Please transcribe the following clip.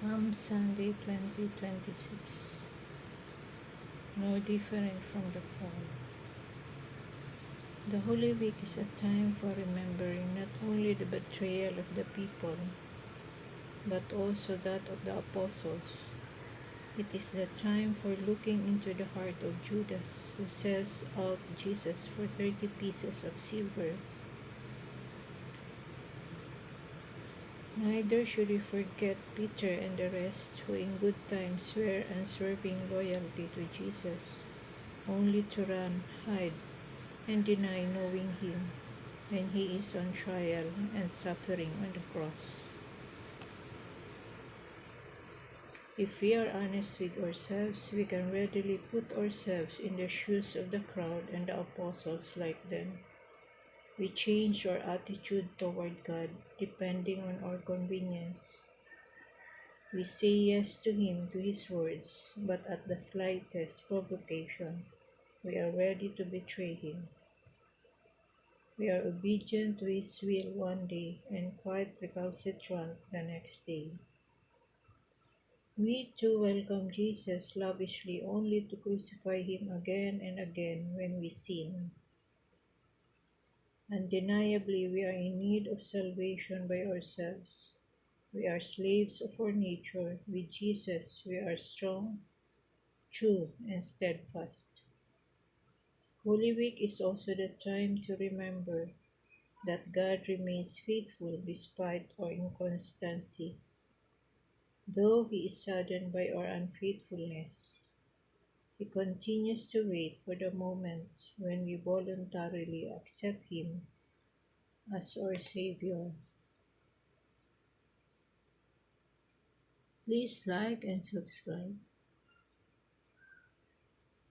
Palm Sunday 2026. No different from the fall. The Holy Week is a time for remembering not only the betrayal of the people, but also that of the apostles. It is the time for looking into the heart of Judas, who sells out Jesus for 30 pieces of silver. Neither should we forget Peter and the rest who in good times swear unswerving loyalty to Jesus, only to run, hide, and deny knowing him when he is on trial and suffering on the cross. If we are honest with ourselves, we can readily put ourselves in the shoes of the crowd and the apostles like them. We change our attitude toward God depending on our convenience. We say yes to Him, to His words, but at the slightest provocation, we are ready to betray Him. We are obedient to His will one day and quite recalcitrant the next day. We too welcome Jesus lavishly only to crucify Him again and again when we sin. Undeniably, we are in need of salvation by ourselves. We are slaves of our nature. With Jesus, we are strong, true, and steadfast. Holy Week is also the time to remember that God remains faithful despite our inconstancy. Though He is saddened by our unfaithfulness, He continues to wait for the moment when we voluntarily accept Him as our Savior. Please like and subscribe.